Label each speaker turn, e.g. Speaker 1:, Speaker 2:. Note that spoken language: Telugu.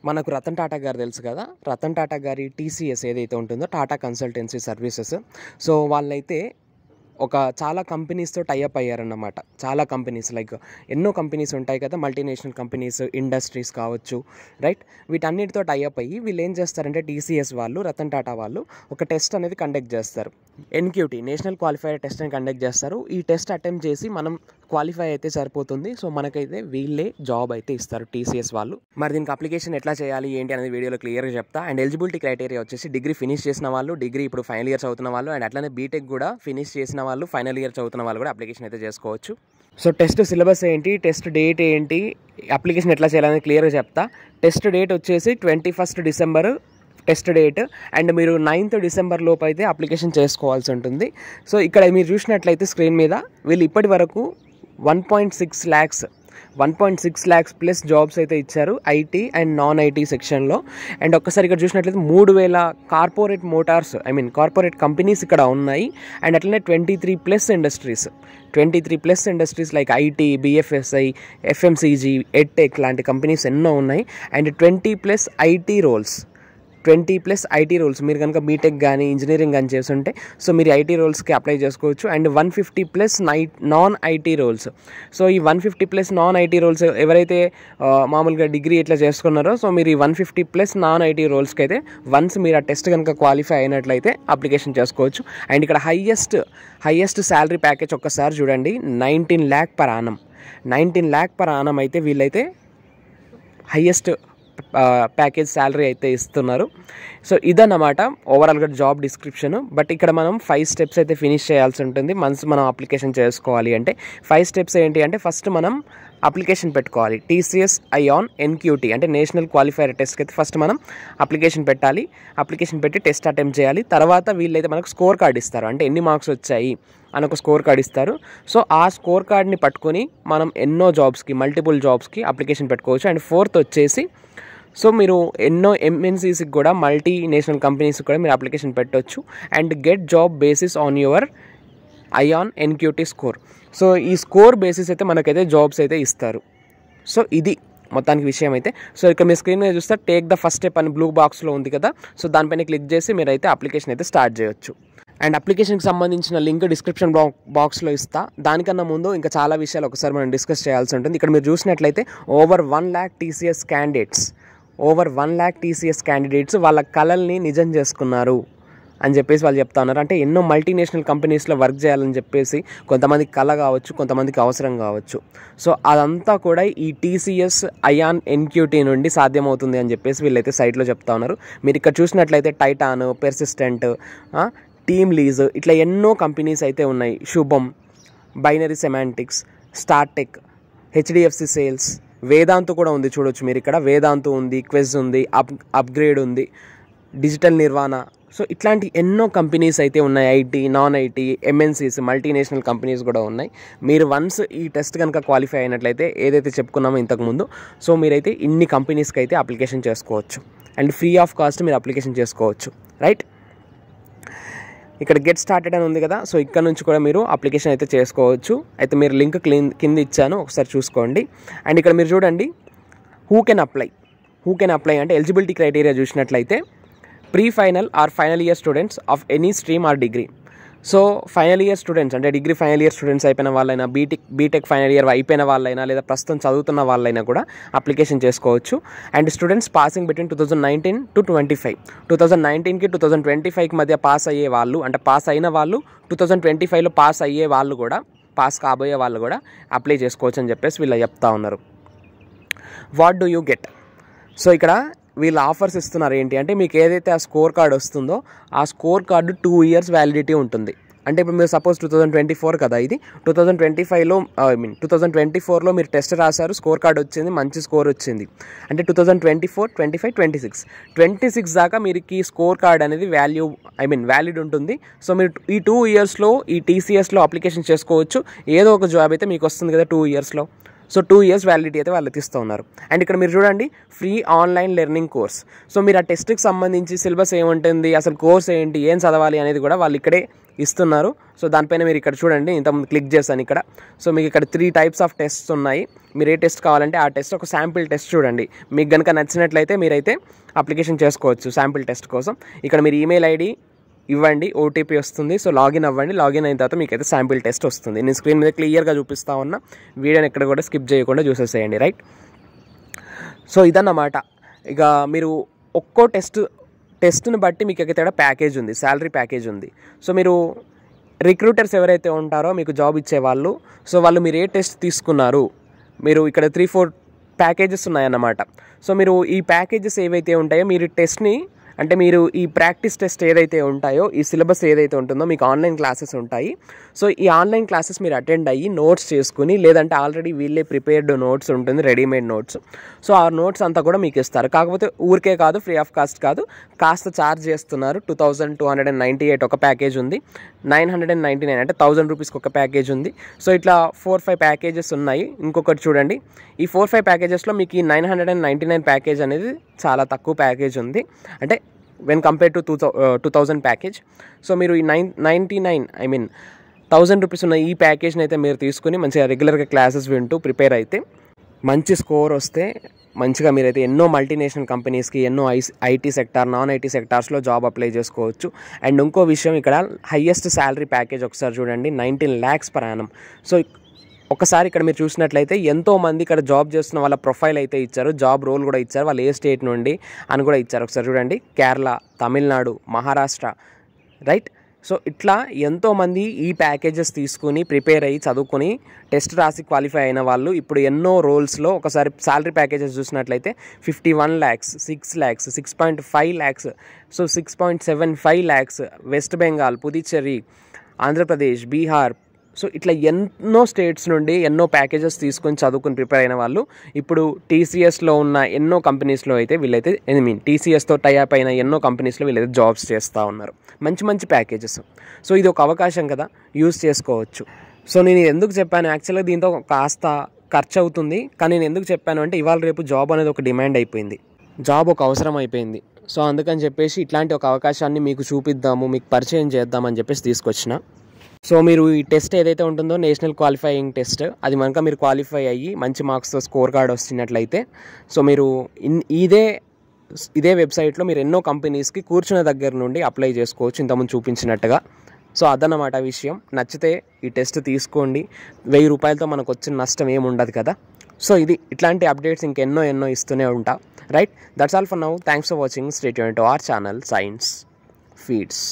Speaker 1: మనకు రతన్ టాటా గారు తెలుసు కదా. రతన్ టాటా గారి టీసీఎస్ ఏదైతే ఉంటుందో, టాటా కన్సల్టెన్సీ సర్వీసెస్. సో వాళ్ళైతే చాలా కంపెనీస్తో టైఅప్ అయ్యారన్నమాట. చాలా కంపెనీస్, లైక్ ఎన్నో కంపెనీస్ ఉంటాయి కదా, మల్టీనేషనల్ కంపెనీస్, ఇండస్ట్రీస్ కావచ్చు, రైట్. వీటన్నిటితో టైఅప్ అయ్యి వీళ్ళు ఏం చేస్తారంటే, టీసీఎస్ వాళ్ళు, రతన్ టాటా వాళ్ళు ఒక టెస్ట్ అనేది కండక్ట్ చేస్తారు. ఎన్క్యూటీ, నేషనల్ క్వాలిఫైయర్ టెస్ట్ అని కండక్ట్ చేస్తారు. ఈ టెస్ట్ అటెంప్ట్ చేసి మనం క్వాలిఫై అయితే సరిపోతుంది. సో మనకైతే వీళ్ళే జాబ్ అయితే ఇస్తారు, టీసీఎస్ వాళ్ళు. మరి దీనికి అప్లికేషన్ ఎట్లా చేయాలి ఏంటి అనేది వీడియోలో క్లియర్గా చెప్తా. అండ్ ఎలిజిబిలిటీ క్రైటీరియా వచ్చేసి డిగ్రీ ఫినిష్ చేసిన వాళ్ళు, డిగ్రీ ఇప్పుడు ఫైనల్ ఇయర్ చదువుతున్న వాళ్ళు, అండ్ అట్లానే బీటెక్ కూడా ఫినిష్ చేసిన వాళ్ళు, ఫైనల్ ఇయర్ చదువుతున్న వాళ్ళు కూడా అప్లికేషన్ అయితే చేసుకోవచ్చు. సో టెస్ట్ సిలబస్ ఏంటి, టెస్ట్ డేట్ ఏంటి, అప్లికేషన్ ఎట్లా చేయాలని క్లియర్గా చెప్తా. టెస్ట్ డేట్ వచ్చేసి 21 డిసెంబర్ టెస్ట్ డేట్. అండ్ మీరు 9th డిసెంబర్ లోపు అయితే అప్లికేషన్ చేసుకోవాల్సి ఉంటుంది. సో ఇక్కడ మీరు చూసినట్లయితే స్క్రీన్ మీద వీళ్ళు ఇప్పటి వరకు 1.6 lakhs ప్లస్ జాబ్స్ అయితే ఇచ్చారు ఐటీ అండ్ నాన్ ఐటీ సెక్షన్లో. అండ్ ఒక్కసారి ఇక్కడ చూసినట్లయితే 3000 కార్పొరేట్ మోటార్స్, కార్పొరేట్ కంపెనీస్ ఇక్కడ ఉన్నాయి. అండ్ అట్లనే 23+ industries like IT, BFSI, FMCG, edtech లాంటి కంపెనీస్ ఎన్నో ఉన్నాయి. అండ్ 20+ ఐటీ రోల్స్ మీరు కనుక బీటెక్ కానీ ఇంజనీరింగ్ కానీ చేస్తుంటే సో మీరు ఐటీ రోల్స్కి అప్లై చేసుకోవచ్చు. And 150+ non IT roles. So ఈ 150+ నాన్ ఐటీ రోల్స్ ఎవరైతే మామూలుగా డిగ్రీ ఇట్లా చేసుకున్నారో, సో మీరు ఈ 150+ నాన్ ఐటీ రోల్స్కి అయితే వన్స్ మీరు ఆ టెస్ట్ కనుక క్వాలిఫై అయినట్లయితే అప్లికేషన్ చేసుకోవచ్చు. అండ్ ఇక్కడ హైయెస్ట్ శాలరీ ప్యాకేజ్ ఒక్కసారి చూడండి, 19 lakh per annum. 19 lakh per annum అయితే వీళ్ళైతే హైయెస్ట్ ప్యాకేజ్ శాలరీ అయితే ఇస్తున్నారు. సో ఇదన్నమాట ఓవరాల్గా జాబ్ డిస్క్రిప్షన్. బట్ ఇక్కడ మనం 5 steps అయితే ఫినిష్ చేయాల్సి ఉంటుంది మనం అప్లికేషన్ చేసుకోవాలి అంటే. 5 steps ఏంటి అంటే, ఫస్ట్ మనం అప్లికేషన్ పెట్టుకోవాలి. టీసీఎస్ ఐఆన్ ఎన్క్యూటీ అంటే నేషనల్ క్వాలిఫైయర్ టెస్ట్కి అయితే ఫస్ట్ మనం అప్లికేషన్ పెట్టాలి. అప్లికేషన్ పెట్టి టెస్ట్ అటెంప్ట్ చేయాలి. తర్వాత వీళ్ళైతే మనకు స్కోర్ కార్డ్ ఇస్తారు, అంటే ఎన్ని మార్క్స్ వచ్చాయి అని ఒక స్కోర్ కార్డ్ ఇస్తారు. సో ఆ స్కోర్ కార్డ్ని పట్టుకొని మనం ఎన్నో జాబ్స్కి, మల్టిపుల్ జాబ్స్కి అప్లికేషన్ పెట్టుకోవచ్చు. అండ్ 4th వచ్చేసి, సో మీరు ఎన్నో ఎంఎన్సీస్కి కూడా, మల్టీనేషనల్ కంపెనీస్కి కూడా మీరు అప్లికేషన్ పెట్టవచ్చు. And get job basis on your iON NQT score. So ఈ స్కోర్ బేసిస్ అయితే మనకైతే జాబ్స్ అయితే ఇస్తారు. సో ఇది మొత్తానికి విషయం అయితే. సో ఇక్కడ మీ స్క్రీన్ మీద చూస్తే టేక్ ద ఫస్ట్ స్టెప్ అని బ్లూ బాక్స్లో ఉంది కదా, సో దానిపైన క్లిక్ చేసి మీరైతే అప్లికేషన్ అయితే స్టార్ట్ చేయొచ్చు. అండ్ అప్లికేషన్కి సంబంధించిన లింక్ డిస్క్రిప్షన్ బాక్స్లో ఇస్తా. దానికన్నా ముందు ఇంకా చాలా విషయాలు ఒకసారి మనం డిస్కస్ చేయాల్సి ఉంటుంది. ఇక్కడ మీరు చూసినట్లయితే ఓవర్ 1 lakh టీసీఎస్ క్యాండిడేట్స్ వాళ్ళ కలల్ని నిజం చేసుకున్నారు అని చెప్పేసి వాళ్ళు చెప్తా ఉన్నారు. అంటే ఎన్నో మల్టీనేషనల్ కంపెనీస్లో వర్క్ చేయాలని చెప్పేసి కొంతమందికి కళ కావచ్చు, కొంతమందికి అవసరం కావచ్చు. సో అదంతా కూడా ఈ టీసీఎస్ ఐఆన్ ఎన్క్యూటీ నుండి సాధ్యమవుతుంది అని చెప్పేసి వీళ్ళైతే సైట్లో చెప్తా ఉన్నారు. మీరు ఇక్కడ చూసినట్లయితే టైటాన్, పెర్సిస్టెంట్, టీమ్ లీజ్, ఇట్లా ఎన్నో కంపెనీస్ అయితే ఉన్నాయి. శుభం, binary semantics, Startek, HDFC sales, Vedantu కూడా ఉంది చూడొచ్చు మీరు ఇక్కడ. వేదాంతు ఉంది, క్వెజ్ ఉంది, అప్గ్రేడ్ ఉంది, డిజిటల్ నిర్వాణ. సో ఇట్లాంటి ఎన్నో కంపెనీస్ అయితే ఉన్నాయి. IT, non IT, MNCs, multinational companies కూడా ఉన్నాయి. మీరు వన్స్ ఈ టెస్ట్ కనుక క్వాలిఫై అయినట్లయితే ఏదైతే చెప్పుకున్నామో ఇంతకుముందు, సో మీరైతే ఇన్ని కంపెనీస్కి అయితే అప్లికేషన్ చేసుకోవచ్చు. అండ్ ఫ్రీ ఆఫ్ కాస్ట్ మీరు అప్లికేషన్ చేసుకోవచ్చు, రైట్. ఇక్కడ గెట్ స్టార్టెడ్ అని ఉంది కదా, సో ఇక్కడ నుంచి కూడా మీరు అప్లికేషన్ అయితే చేసుకోవచ్చు. అయితే మీరు లింక్ కింద ఇచ్చాను, ఒకసారి చూసుకోండి. అండ్ ఇక్కడ మీరు చూడండి, హూ కెన్ అప్లై అంటే ఎలిజిబిలిటీ క్రైటీరియా చూసినట్లయితే pre final or final year students of any stream or degree. So final year students అంటే డిగ్రీ ఫైనల్ ఇయర్ స్టూడెంట్స్ అయిపోయిన వాళ్ళైనా, బీటెక్ ఫైనల్ ఇయర్ అయిపోయిన వాళ్ళైనా, లేదా ప్రస్తుతం చదువుతున్న వాళ్ళైనా కూడా అప్లికేషన్ చేసుకోవచ్చు. And students passing between 2019 to 25, 2019కి 2025కి మధ్య పాస్ అయ్యే వాళ్ళు, అంటే పాస్ అయిన వాళ్ళు, 2025లో పాస్ అయ్యే వాళ్ళు కూడా, పాస్ కాబోయే వాళ్ళు కూడా అప్లై చేసుకోవచ్చు అని చెప్పేసి వీళ్ళు చెప్తా ఉన్నారు. What do you get? So ఇక్కడ వీళ్ళు ఆఫర్స్ ఇస్తున్నారు ఏంటి అంటే, మీకు ఏదైతే ఆ స్కోర్ కార్డ్ వస్తుందో ఆ స్కోర్ కార్డు 2 years వ్యాలిడిటీ ఉంటుంది. అంటే ఇప్పుడు మీరు సపోజ్ 2024 కదా, ఇది 2024లో మీరు టెస్ట్ రాశారు, స్కోర్ కార్డ్ వచ్చింది, మంచి స్కోర్ వచ్చింది అంటే 2024, 25, 26 దాకా మీరు ఈ స్కోర్ కార్డ్ అనేది వ్యాలిడ్ ఉంటుంది. సో మీరు ఈ 2 yearsలో ఈ టీసీఎస్లో అప్లికేషన్ చేసుకోవచ్చు. ఏదో ఒక జాబ్ అయితే మీకు వస్తుంది కదా 2 yearsలో. సో 2 years వ్యాలిడిటీ అయితే వాళ్ళు ఇస్తూ ఉన్నారు. అండ్ ఇక్కడ మీరు చూడండి free online learning course. So మీరు ఆ టెస్ట్కి సంబంధించి సిలబస్ ఏముంటుంది, అసలు కోర్స్ ఏంటి, ఏం చదవాలి అనేది కూడా వాళ్ళు ఇక్కడే ఇస్తున్నారు. సో దానిపైన మీరు ఇక్కడ చూడండి, ఇంతకుముందు క్లిక్ చేశాను ఇక్కడ. సో మీకు ఇక్కడ 3 types ఆఫ్ టెస్ట్స్ ఉన్నాయి. మీరు ఏ టెస్ట్ కావాలంటే ఆ టెస్ట్ ఒక శాంపిల్ టెస్ట్ చూడండి. మీకు కనుక నచ్చినట్లయితే మీరైతే అప్లికేషన్ చేసుకోవచ్చు శాంపిల్ టెస్ట్ కోసం. ఇక్కడ మీరు ఈమెయిల్ ఐడి ఇవ్వండి, ఓటీపీ వస్తుంది. సో లాగిన్ అవ్వండి. లాగిన్ అయిన తర్వాత మీకైతే శాంపిల్ టెస్ట్ వస్తుంది. నేను స్క్రీన్ మీద క్లియర్గా చూపిస్తా ఉన్నా, వీడియోని ఎక్కడ కూడా స్కిప్ చేయకుండా చూసేసేయండి. రైట్, సో ఇదన్నమాట. ఇక మీరు ఒక్కో టెస్ట్ని బట్టి మీకు ఇక్కడ ప్యాకేజ్ ఉంది, శాలరీ ప్యాకేజ్ ఉంది. సో మీరు రిక్రూటర్స్ ఎవరైతే ఉంటారో మీకు జాబ్ ఇచ్చేవాళ్ళు, సో వాళ్ళు మీరు ఏ టెస్ట్ తీసుకున్నారు, మీరు ఇక్కడ 3-4 ప్యాకేజెస్ ఉన్నాయన్నమాట. సో మీరు ఈ ప్యాకేజెస్ ఏవైతే ఉంటాయో మీరు టెస్ట్ని, అంటే మీరు ఈ ప్రాక్టీస్ టెస్ట్ ఏదైతే ఉంటాయో, ఈ సిలబస్ ఏదైతే ఉంటుందో మీకు ఆన్లైన్ క్లాసెస్ ఉంటాయి. సో ఈ ఆన్లైన్ క్లాసెస్ మీరు అటెండ్ అయ్యి నోట్స్ చేసుకుని, లేదంటే ఆల్రెడీ వీళ్ళే ప్రిపేర్డ్ నోట్స్ ఉంటుంది, రెడీమేడ్ నోట్స్. సో ఆ నోట్స్ అంతా కూడా మీకు ఇస్తారు. కాకపోతే ఊరికే కాదు, ఫ్రీ ఆఫ్ కాస్ట్ కాదు, కాస్త ఛార్జ్ చేస్తున్నారు. 2298 ఒక ప్యాకేజ్ ఉంది, 999 అంటే 1000 రూపీస్కి ఒక ప్యాకేజ్ ఉంది. సో ఇట్లా 4-5 ప్యాకేజెస్ ఉన్నాయి. ఇంకొకటి చూడండి, ఈ 4-5 ప్యాకేజెస్లో మీకు ఈ 999 ప్యాకేజ్ అనేది చాలా తక్కువ ప్యాకేజ్ ఉంది, అంటే when compare to 2000 package. So మీరు ఈ 1000 రూపీస్ ఉన్న ఈ ప్యాకేజ్ని అయితే మీరు తీసుకుని మంచిగా రెగ్యులర్గా క్లాసెస్ వింటూ ప్రిపేర్ అయితే మంచి స్కోర్ వస్తే మంచిగా మీరైతే ఎన్నో మల్టీనేషనల్ కంపెనీస్కి, ఎన్నో ఐటీ సెక్టార్, నాన్ ఐటీ సెక్టార్స్లో జాబ్ అప్లై చేసుకోవచ్చు. అండ్ ఇంకో విషయం, ఇక్కడ హయ్యెస్ట్ శాలరీ ప్యాకేజ్ ఒకసారి చూడండి, 19 lakhs per annum. సో ఒకసారి ఇక్కడ మీరు చూసినట్లయితే ఎంతోమంది ఇక్కడ జాబ్ చేస్తున్న వాళ్ళ ప్రొఫైల్ అయితే ఇచ్చారు, జాబ్ రోల్ కూడా ఇచ్చారు, వాళ్ళు ఏ స్టేట్ నుండి అని కూడా ఇచ్చారు. ఒకసారి చూడండి, కేరళ, తమిళనాడు, మహారాష్ట్ర. రైట్, సో ఇట్లా ఎంతోమంది ఈ ప్యాకేజెస్ తీసుకుని ప్రిపేర్ అయ్యి చదువుకొని టెస్ట్ రాసి క్వాలిఫై అయిన వాళ్ళు ఇప్పుడు ఎన్నో రోల్స్లో ఒకసారి శాలరీ ప్యాకేజెస్ చూసినట్లయితే 51 lakhs, 6 lakhs, 6.5 lakhs, so 6.75 lakhs, west Bengal, Puducherry, Andhra Pradesh, Bihar. So ఇట్లా ఎన్నో స్టేట్స్ నుండి ఎన్నో ప్యాకేజెస్ తీసుకొని చదువుకుని ప్రిపేర్ అయిన వాళ్ళు ఇప్పుడు టీసీఎస్లో ఉన్న ఎన్నో కంపెనీస్లో అయితే వీళ్ళైతే టీసీఎస్తో టైఅప్ అయిన ఎన్నో కంపెనీస్లో వీళ్ళైతే జాబ్స్ చేస్తూ ఉన్నారు, మంచి మంచి ప్యాకేజెస్. సో ఇది ఒక అవకాశం కదా, యూజ్ చేసుకోవచ్చు. సో నేను ఎందుకు చెప్పాను, యాక్చువల్గా దీంతో కాస్త ఖర్చు అవుతుంది, కానీ నేను ఎందుకు చెప్పాను అంటే ఇవాళ రేపు జాబ్ అనేది ఒక డిమాండ్ అయిపోయింది, జాబ్ ఒక అవసరం అయిపోయింది. సో అందుకని చెప్పేసి ఇట్లాంటి ఒక అవకాశాన్ని మీకు చూపిద్దాము, మీకు పరిచయం చేద్దామని చెప్పేసి తీసుకొచ్చిన. సో మీరు ఈ టెస్ట్ ఏదైతే ఉంటుందో నేషనల్ క్వాలిఫైయింగ్ టెస్ట్, అది కనుక మీరు క్వాలిఫై అయ్యి మంచి మార్క్స్తో స్కోర్ కార్డ్ వచ్చినట్లయితే, సో మీరు ఇదే వెబ్సైట్లో మీరు ఎన్నో కంపెనీస్కి కూర్చున్న దగ్గర నుండి అప్లై చేసుకోవచ్చు, ఇంతకుముందు చూపించినట్టుగా. సో అదన్నమాట విషయం. నచ్చితే ఈ టెస్ట్ తీసుకోండి, 1000 రూపాయలతో మనకు వచ్చిన నష్టం ఏమి ఉండదు కదా. సో ఇట్లాంటి అప్డేట్స్ ఇంకెన్నో ఇస్తూనే ఉంటా. Right, that's all for now. Thanks for watching. Stay tuned to our channel science feeds.